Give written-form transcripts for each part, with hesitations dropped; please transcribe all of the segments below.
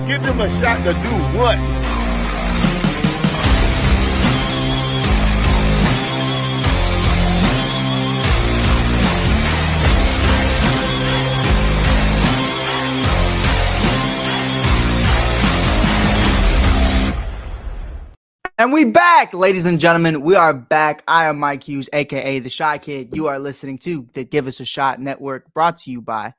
Give them a shot to do what? And we back, ladies and gentlemen. We are back. I am Mike Hughes, aka the Shy Kid. You are listening to the Give Us a Shot Network, brought to you by.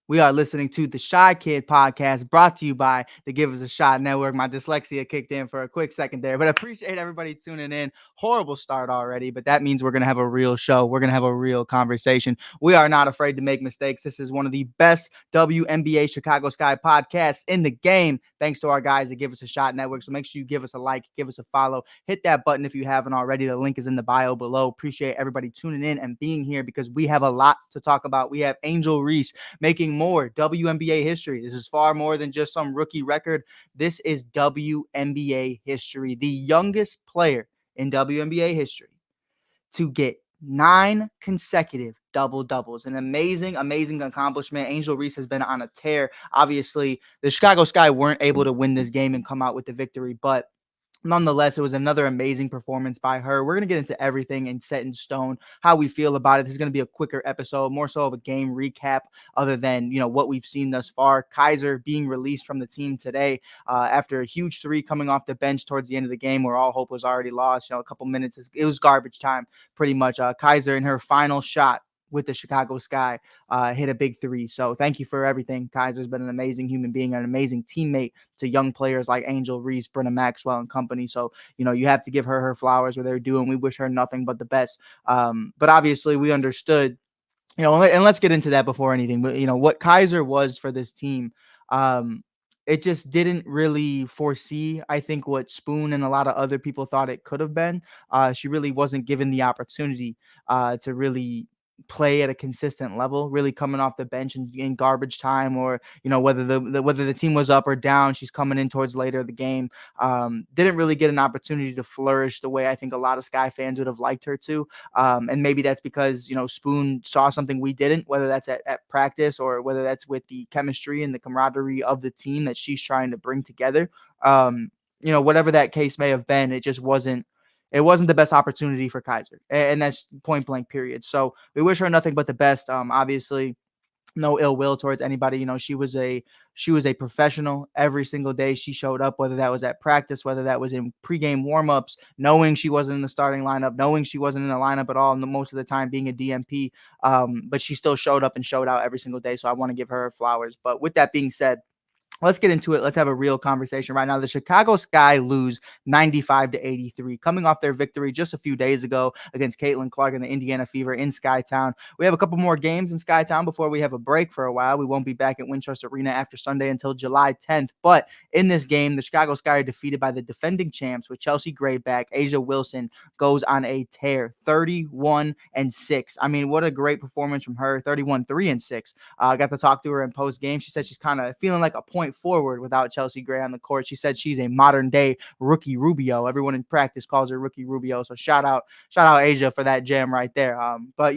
We are listening to the Shy Kid podcast, brought to you by the Give Us a Shot Network. My dyslexia kicked in for a quick second there, but I appreciate everybody tuning in. Horrible start already, but that means we're going to have a real show. We're going to have a real conversation. We are not afraid to make mistakes. This is one of the best WNBA Chicago Sky podcasts in the game, thanks to our guys that Give Us a Shot Network. So make sure you give us a like, give us a follow, hit that button if you haven't already. The link is in the bio below. Appreciate everybody tuning in and being here because we have a lot to talk about. We have Angel Reese making more WNBA history. This is far more than just some rookie record. This is WNBA history. The youngest player in WNBA history to get 9 consecutive double-doubles. An amazing, amazing accomplishment. Angel Reese has been on a tear. Obviously, the Chicago Sky weren't able to win this game and come out with the victory, but nonetheless, it was another amazing performance by her. We're going to get into everything and set in stone, how we feel about it. This is going to be a quicker episode, more so of a game recap other than, what we've seen thus far. Kaiser being released from the team today after a huge 3 coming off the bench towards the end of the game where all hope was already lost. A couple minutes, it was garbage time pretty much. Kaiser in her final shot with the Chicago Sky, hit a big 3. So thank you for everything. Kaiser's been an amazing human being, an amazing teammate to young players like Angel Reese, Brenna Maxwell, and company. So, you have to give her flowers where they're due, and we wish her nothing but the best. But obviously we understood, and let's get into that before anything, but, what Kaiser was for this team, it just didn't really foresee, I think, what Spoon and a lot of other people thought it could have been. She really wasn't given the opportunity to really play at a consistent level, really coming off the bench in garbage time, or whether the team was up or down, she's coming in towards later the game. Didn't really get an opportunity to flourish the way I think a lot of Sky fans would have liked her to, and maybe that's because Spoon saw something we didn't, whether that's at practice or whether that's with the chemistry and the camaraderie of the team that she's trying to bring together. Whatever that case may have been, it just wasn't. It wasn't the best opportunity for Kaiser, and that's point blank period. So we wish her nothing but the best. Obviously, no ill will towards anybody. She was a professional every single day. She showed up, whether that was at practice, whether that was in pregame warmups, knowing she wasn't in the starting lineup, knowing she wasn't in the lineup at all, and most of the time being a DMP. But she still showed up and showed out every single day. So I want to give her flowers. But with that being said, let's get into it. Let's have a real conversation right now. The Chicago Sky lose 95-83, coming off their victory just a few days ago against Caitlin Clark and the Indiana Fever in Skytown. We have a couple more games in Skytown before we have a break for a while. We won't be back at Wintrust Arena after Sunday until July 10th. But in this game, the Chicago Sky are defeated by the defending champs with Chelsea Gray back. A'ja Wilson goes on a tear, 31-6. I mean, what a great performance from her, 31-3-6. I got to talk to her in post game. She said she's kind of feeling like a point forward without Chelsea Gray on the court. She said she's a modern day Rookie Rubio. Everyone in practice calls her Rookie Rubio. So shout out A'ja for that gem right there. But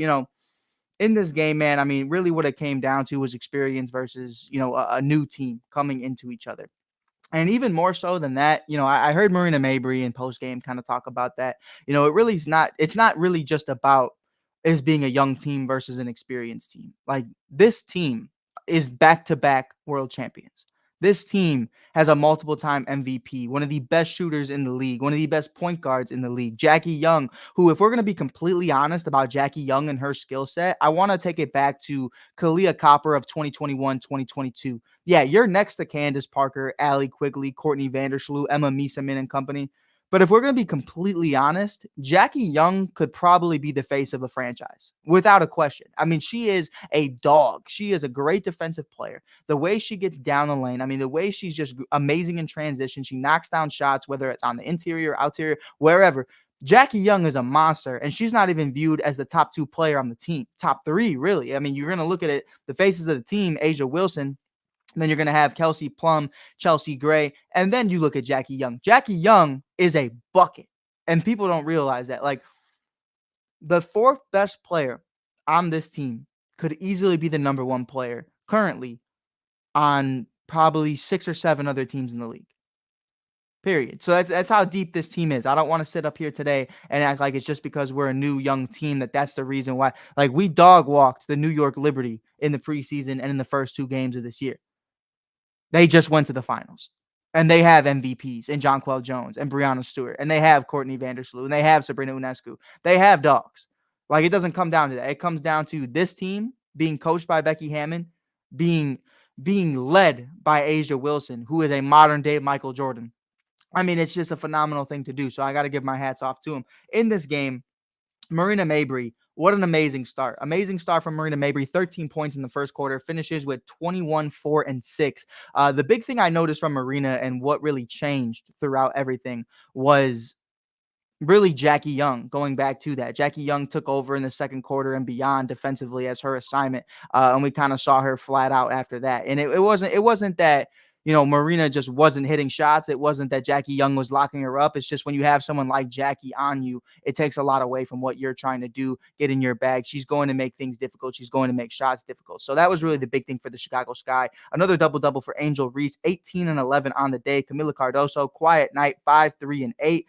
in this game, man, I mean, really what it came down to was experience versus, a new team coming into each other. And even more so than that, I heard Marina Mabrey in post game kind of talk about that. It's not really just about is being a young team versus an experienced team. Like, this team is back-to-back world champions. This team has a multiple-time MVP, one of the best shooters in the league, one of the best point guards in the league, Jackie Young, who, if we're going to be completely honest about Jackie Young and her skill set, I want to take it back to Kalia Copper of 2021, 2022. Yeah, you're next to Candace Parker, Allie Quigley, Courtney Vandersloot, Emma Mieseman and company. But if we're going to be completely honest, Jackie Young could probably be the face of a franchise without a question. I mean, she is a dog. She is a great defensive player. The way she gets down the lane, I mean, the way she's just amazing in transition. She knocks down shots, whether it's on the interior, outerior, wherever. Jackie Young is a monster, and she's not even viewed as the top 2 player on the team. Top 3, really. I mean, you're going to look at it, the faces of the team, A'ja Wilson, then you're going to have Kelsey Plum, Chelsea Gray, and then you look at Jackie Young. Jackie Young is a bucket, and people don't realize that. Like, the 4th best player on this team could easily be the number 1 player currently on probably 6 or 7 other teams in the league. Period. So that's how deep this team is. I don't want to sit up here today and act like it's just because we're a new young team that's the reason why. Like, we dog walked the New York Liberty in the preseason and in the first 2 games of this year. They just went to the finals. And they have MVPs in Jonquel Jones and Breonna Stewart. And they have Courtney Vandersloot. And they have Sabrina Ionescu. They have dogs. Like, it doesn't come down to that. It comes down to this team being coached by Becky Hammon, being led by Asia Wilson, who is a modern day Michael Jordan. I mean, it's just a phenomenal thing to do. So I got to give my hats off to him. In this game, Marina Mabrey, what an amazing start. Amazing start from Marina Mabrey, 13 points in the first quarter, finishes with 21, 4, and 6. The big thing I noticed from Marina and what really changed throughout everything was really Jackie Young. Going back to that, Jackie Young took over in the second quarter and beyond defensively as her assignment, and we kind of saw her flat out after that. And it wasn't that, you know, Marina just wasn't hitting shots. It wasn't that Jackie Young was locking her up. It's just when you have someone like Jackie on you, it takes a lot away from what you're trying to do, get in your bag. She's going to make things difficult. She's going to make shots difficult. So that was really the big thing for the Chicago Sky. Another double-double for Angel Reese, 18 and 11 on the day. Camila Cardoso, quiet night, 5, 3, and 8.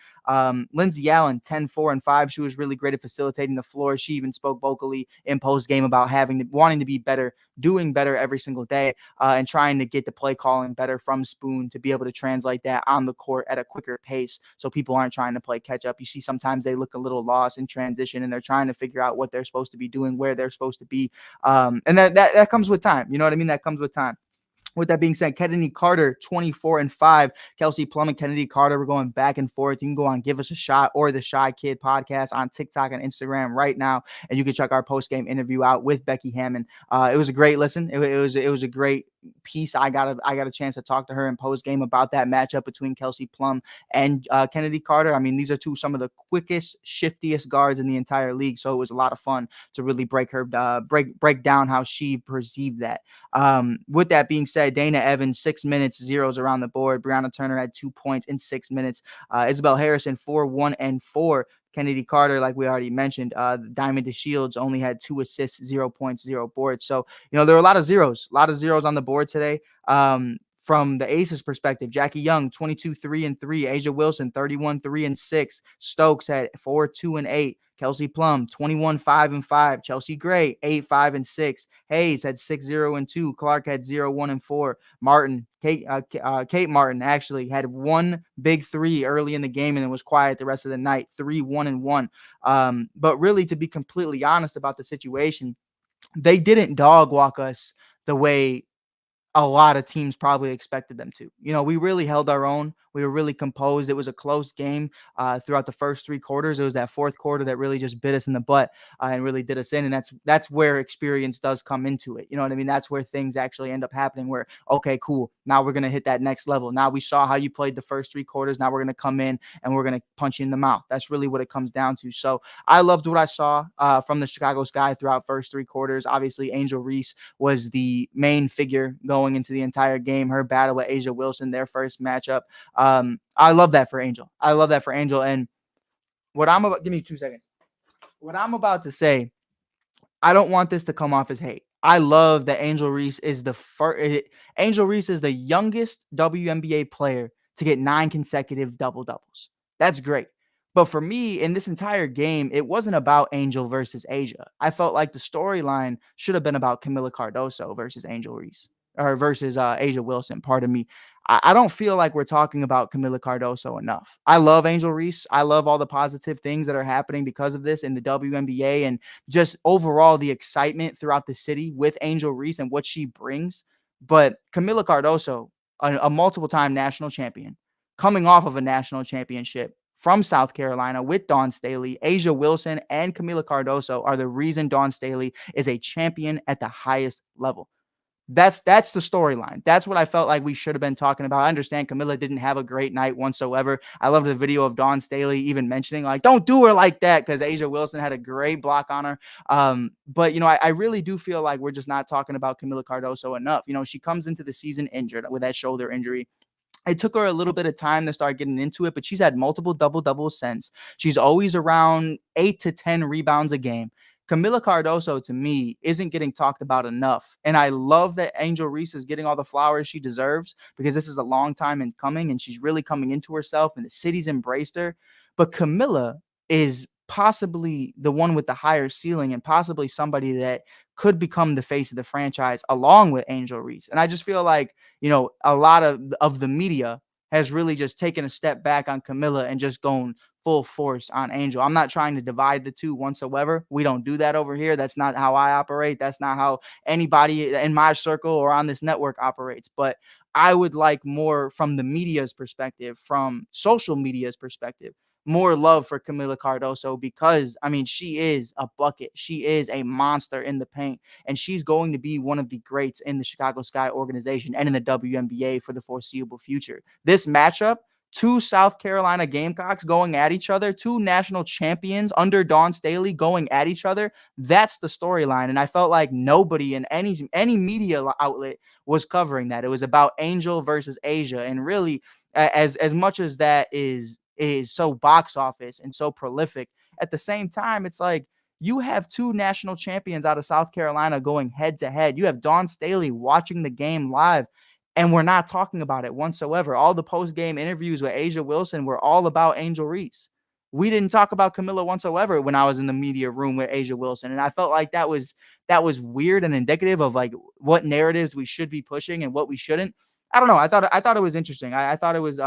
Lindsay Allen, 10, 4, and 5. She was really great at facilitating the floor. She even spoke vocally in post-game about wanting to be better, doing better every single day, and trying to get the play calling better from Spoon to be able to translate that on the court at a quicker pace so people aren't trying to play catch up. You see sometimes they look a little lost in transition and they're trying to figure out what they're supposed to be doing, where they're supposed to be. And that comes with time. You know what I mean? That comes with time. With that being said, Kennedy Carter, 24 and 5. Kelsey Plum and Kennedy Carter were going back and forth. You can go on Give Us a Shot or the Shy Kid podcast on TikTok and Instagram right now, and you can check our post-game interview out with Becky Hammon. It was a great listen. It was a great piece. I got a chance to talk to her in post-game about that matchup between Kelsey Plum and Kennedy Carter. I mean, these are some of the quickest, shiftiest guards in the entire league, so it was a lot of fun to really break down how she perceived that. With that being said, Dana Evans, 6 minutes, zeros around the board. Brianna Turner had 2 points in 6 minutes. Isabel Harrison, 4, 1, and 4. Kennedy Carter, like we already mentioned, Diamond DeShields only had 2 assists, 0 points, 0 boards. So, you know, there were a lot of zeros on the board today. From the ACES perspective, Jackie Young, 22, 3, and 3. Asia Wilson, 31, 3, and 6. Stokes had 4, 2, and 8. Kelsey Plum, 21, 5, and 5. Chelsea Gray, 8, 5, and 6. Hayes had 6, 0, and 2. Clark had 0, 1, and 4. Kate Martin actually had 1 big 3 early in the game and then was quiet the rest of the night. 3, 1, and 1. But really, to be completely honest about the situation, they didn't dog walk us the way a lot of teams probably expected them to. You know, we really held our own. We were really composed. It was a close game throughout the first 3 quarters. It was that fourth quarter that really just bit us in the butt and really did us in. And that's where experience does come into it. You know what I mean? That's where things actually end up happening where, okay, cool. Now we're going to hit that next level. Now we saw how you played the first 3 quarters. Now we're going to come in and we're going to punch you in the mouth. That's really what it comes down to. So I loved what I saw from the Chicago Sky throughout first 3 quarters. Obviously, Angel Reese was the main figure going into the entire game. Her battle with Asia Wilson, their first matchup. I love that for Angel. And give me 2 seconds. What I'm about to say, I don't want this to come off as hate. I love that Angel Reese is the youngest WNBA player to get 9 consecutive double-doubles. That's great. But for me, in this entire game, it wasn't about Angel versus Asia. I felt like the storyline should have been about Camila Cardoso versus Angel Reese. Or versus Asia Wilson, pardon me. I don't feel like we're talking about Camila Cardoso enough. I love Angel Reese. I love all the positive things that are happening because of this in the WNBA and just overall the excitement throughout the city with Angel Reese and what she brings. But Camila Cardoso, a multiple-time national champion, coming off of a national championship from South Carolina with Dawn Staley, Asia Wilson, and Camila Cardoso are the reason Dawn Staley is a champion at the highest level. That's the storyline. That's what I felt like we should have been talking about. I understand Camila didn't have a great night whatsoever. I love the video of Dawn Staley even mentioning, like, don't do her like that, because Asia Wilson had a great block on her. But, you know, I really do feel like we're just not talking about Camila Cardoso enough. You know, she comes into the season injured with that shoulder injury. It took her a little bit of time to start getting into it, but she's had multiple double-doubles since. She's always around 8 to 10 rebounds a game. Camila Cardoso, to me, isn't getting talked about enough. And I love that Angel Reese is getting all the flowers she deserves, because this is a long time in coming and she's really coming into herself and the city's embraced her. But Camila is possibly the one with the higher ceiling and possibly somebody that could become the face of the franchise along with Angel Reese. And I just feel like, a lot of the media has really just taken a step back on Camila and just gone full force on Angel. I'm not trying to divide the two whatsoever. We don't do that over here. That's not how I operate. That's not how anybody in my circle or on this network operates. But I would like more from the media's perspective, from social media's perspective, more love for Camila Cardoso, because I mean, she is a bucket. She is a monster in the paint, and she's going to be one of the greats in the Chicago Sky organization and in the WNBA for the foreseeable future. This matchup, two South Carolina Gamecocks going at each other, two national champions under Dawn Staley going at each other. That's the storyline. And I felt like nobody in any media outlet was covering that. It was about Angel versus Asia. And really, as much as that is so box office and so prolific, at the same time, it's like you have two national champions out of South Carolina going head to head. You have Dawn Staley watching the game live, and we're not talking about it whatsoever. All the post-game interviews with Asia Wilson were all about Angel Reese. We didn't talk about Camila whatsoever when I was in the media room with Asia Wilson. And I felt like that was weird and indicative of like what narratives we should be pushing and what we shouldn't. I don't know. I thought it was interesting. I thought it was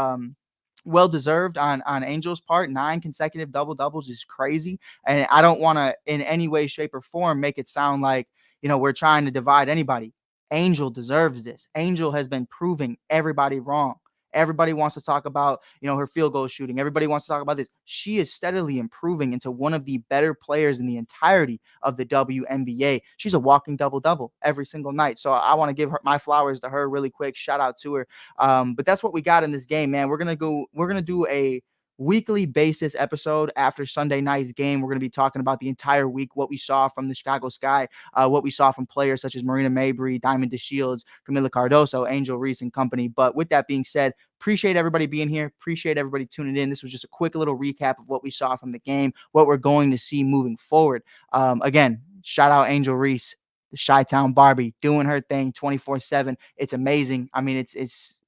well deserved on Angel's part. 9 consecutive double doubles is crazy, and I don't want to in any way, shape, or form make it sound like we're trying to divide anybody. Angel deserves this. Angel has been proving everybody wrong. Everybody wants to talk about, her field goal shooting. Everybody wants to talk about this. She is steadily improving into one of the better players in the entirety of the WNBA. She's a walking double-double every single night. So I want to give her my flowers to her really quick. Shout out to her. But that's what we got in this game, man. We're going to do a weekly basis episode after Sunday night's game. We're going to be talking about the entire week, what we saw from the Chicago Sky, what we saw from players such as Marina Mabrey, Diamond DeShields, Camila Cardoso, Angel Reese and company. But with that being said, appreciate everybody being here. Appreciate everybody tuning in. This was just a quick little recap of what we saw from the game, what we're going to see moving forward. Again, shout out Angel Reese, the Chi-Town Barbie, doing her thing 24/7. It's amazing. I mean, it's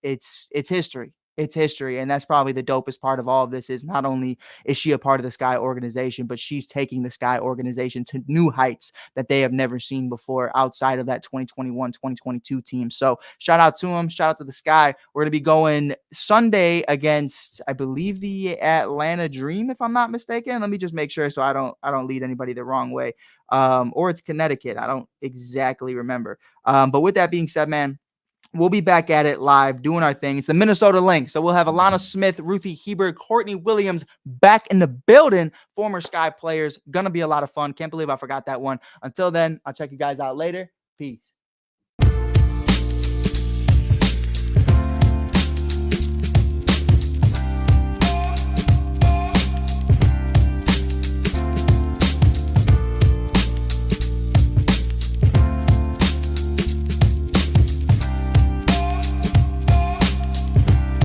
history. It's history. And that's probably the dopest part of all of this, is not only is she a part of the Sky organization, but she's taking the Sky organization to new heights that they have never seen before outside of that 2021-2022 team. So shout out to them. Shout out to the Sky. We're going to be going Sunday against, I believe, the Atlanta Dream, if I'm not mistaken. Let me just make sure so I don't lead anybody the wrong way. Or it's Connecticut. I don't exactly remember. But with that being said, man, we'll be back at it live doing our thing. It's the Minnesota Lynx. So we'll have Alana Smith, Ruthie Hebert, Courtney Williams back in the building. Former Sky players. Going to be a lot of fun. Can't believe I forgot that one. Until then, I'll check you guys out later. Peace.